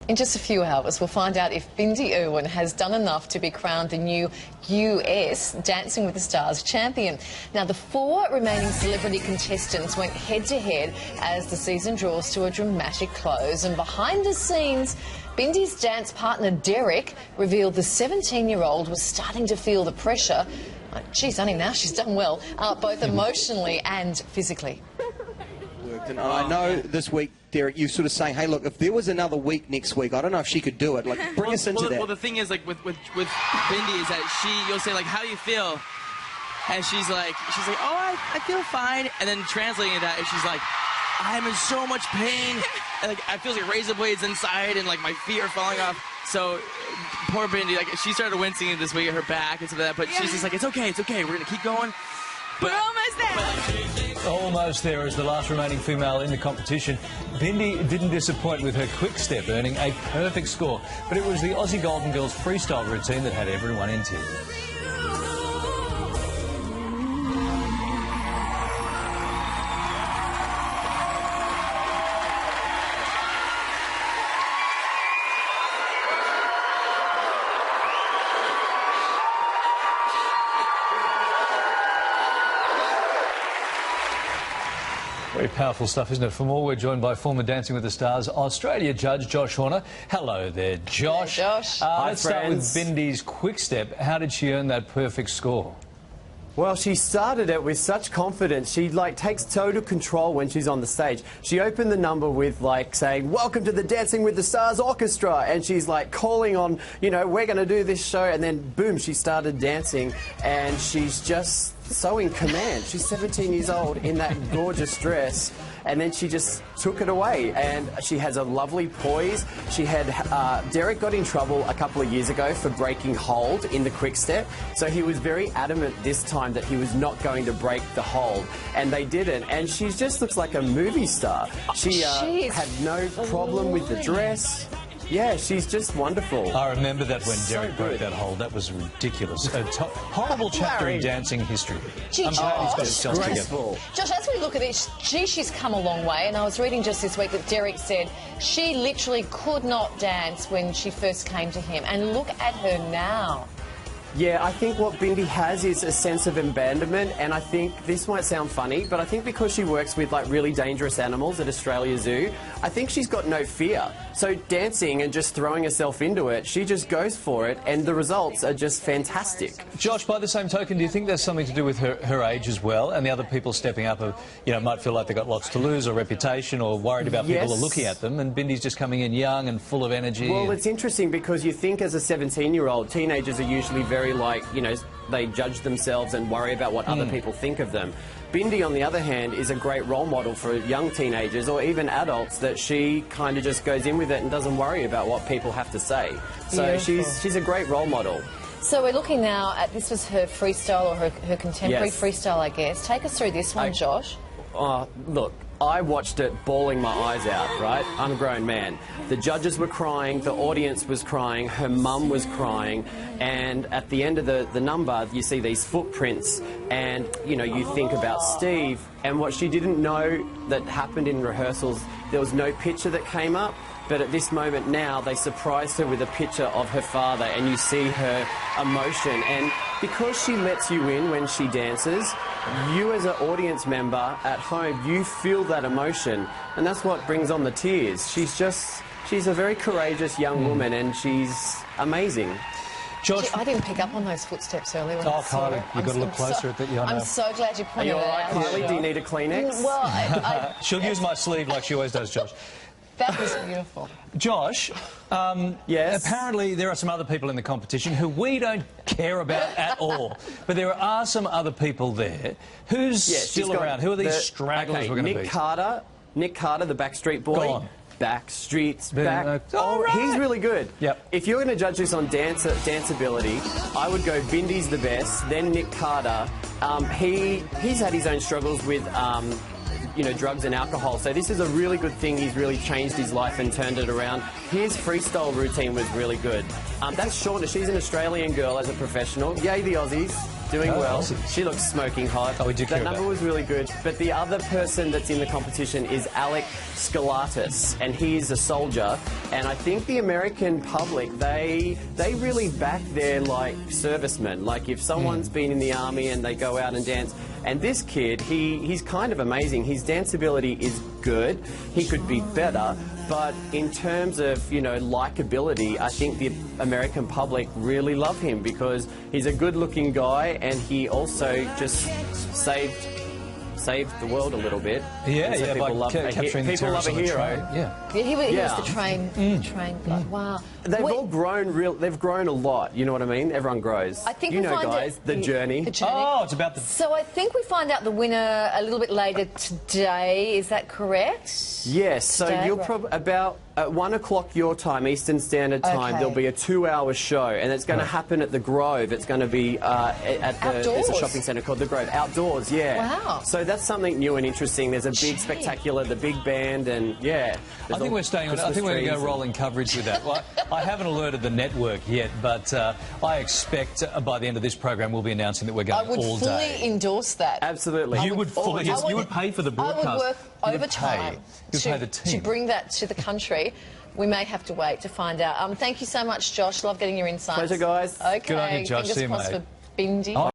In just a few hours, we'll find out if Bindi Irwin has done enough to be crowned the new US Dancing with the Stars champion. Now, the 4 remaining celebrity contestants went head-to-head as the season draws to a dramatic close. And behind the scenes, Bindi's dance partner Derek revealed the 17-year-old was starting to feel the pressure. Geez, only now she's done well, both emotionally and physically. And I know this week, Derek, you sort of saying, hey, look, if there was another week next week, I don't know if she could do it. Like, bring us into that. Well, the thing is, like, with Bindi is that you'll say, like, how do you feel? And she's like, oh, I feel fine. And then translating that, she's like, I'm in so much pain. And, like, I feel like razor blades inside and, like, my feet are falling off. So, poor Bindi, like, she started wincing this week at her back and stuff like that. But she's just like, it's okay. We're going to keep going. We're almost there. Almost there as the last remaining female in the competition. Bindi didn't disappoint with her quick step, earning a perfect score. But it was the Aussie Golden Girls freestyle routine that had everyone in tears. Very powerful stuff, isn't it? For more, we're joined by former Dancing with the Stars Australia judge Josh Horner. Hello there, Josh. Hey, Josh. Let's start with Bindi's quick step. How did she earn that perfect score? Well, she started it with such confidence. She, takes total control when she's on the stage. She opened the number with, saying, welcome to the Dancing with the Stars Orchestra. And she's, calling on, we're going to do this show. And then, boom, she started dancing. And she's just so in command. She's 17 years old in that gorgeous dress. And then she just took it away. And she has a lovely poise. She had, Derek got in trouble a couple of years ago for breaking hold in the quick step. So he was very adamant this time that he was not going to break the hold. And they didn't. And she just looks like a movie star. She had no problem with the dress. Yeah, she's just wonderful. I remember that when Derek broke that hold. That was ridiculous. A horrible chapter in dancing history. Josh, as we look at this, she's come a long way. And I was reading just this week that Derek said she literally could not dance when she first came to him. And look at her now. Yeah, I think what Bindi has is a sense of abandonment, and I think this might sound funny, but I think because she works with really dangerous animals at Australia Zoo, I think she's got no fear. So dancing and just throwing herself into it, she just goes for it, and the results are just fantastic. Josh, by the same token, do you think there's something to do with her age as well, and the other people stepping up, might feel like they've got lots to lose or reputation or worried about people are looking at them, and Bindi's just coming in young and full of energy? Well, it's interesting because you think as a 17-year-old, teenagers are usually very they judge themselves and worry about what other people think of them. Bindi, on the other hand, is a great role model for young teenagers or even adults that she kind of just goes in with it and doesn't worry about what people have to say. So she's a great role model. So we're looking now at, this was her freestyle or her contemporary freestyle, I guess. Take us through this one, Josh. Look, I watched it bawling my eyes out, right? I'm a grown man. The judges were crying, the audience was crying, her mum was crying, and at the end of the number, you see these footprints, and, you think about Steve, and what she didn't know that happened in rehearsals, there was no picture that came up, but at this moment now, they surprised her with a picture of her father, and you see her emotion, and because she lets you in when she dances, you as an audience member at home, you feel that emotion, and that's what brings on the tears. She's a very courageous young woman, and she's amazing. Josh, I didn't pick up on those footsteps earlier. Kylie, you've got to look closer at that. I'm so glad you pointed it out. Kylie, do you need a Kleenex? Well, she'll use my sleeve like she always does, Josh. That was beautiful. Josh, yes? Apparently there are some other people in the competition who we don't care about at all. But there are some other people there. Who's still around? Who are these stragglers we're going to beat? Nick Carter, the Backstreet Boy. Go on. Backstreet's back. He's really good. Yep. If you're going to judge this on danceability, I would go Bindi's the best, then Nick Carter. He's had his own struggles with drugs and alcohol. So this is a really good thing. He's really changed his life and turned it around. His freestyle routine was really good. That's Shauna. She's an Australian girl as a professional. Yay, the Aussies. doing well. Awesome. She looks smoking hot. Oh, we do care That number about was really good. But the other person that's in the competition is Alec Skalatis, and he's a soldier. And I think the American public, they really back their, like, servicemen. Like, if someone's been in the army and they go out and dance. And this kid, he's kind of amazing. His dance ability is good. He could be better. But in terms of, you know, likability, I think the American public really love him because he's a good-looking guy and he also just saved the world a little bit. Yeah, And so yeah, people by love, capturing the people love terrorists a on the hero. train. Yeah. Yeah, he was Yeah. the train guy. Wow. They've Wait, all grown they've grown a lot, you know what I mean? Everyone grows. I think you we know, find guys, it, the journey. The journey. Oh, it's about the... So I think we find out the winner a little bit later today. Is that correct? Yes, so Today, you'll right. probably about at 1 o'clock your time, Eastern Standard Time, Okay. there'll be a 2-hour show, and it's going to happen at the Grove. It's going to be at there's a Outdoors? shopping centre called the Grove. Outdoors, yeah. Wow. So that's something new and interesting. There's a big spectacular, the big band, and yeah. I think we're staying on. I think we're going to go rolling coverage with that. Well, I haven't alerted the network yet, but I expect by the end of this program we'll be announcing that we're I going would all fully day. endorse that. Absolutely. You would fully. I You would pay for the broadcast. I would work You'd overtime You'd pay the team. to bring that to the country. We may have to wait to find out. Thank you so much, Josh. Love getting your insights. Pleasure, guys. Okay. Good on you, Josh. Fingers See you, crossed mate. for Bindi.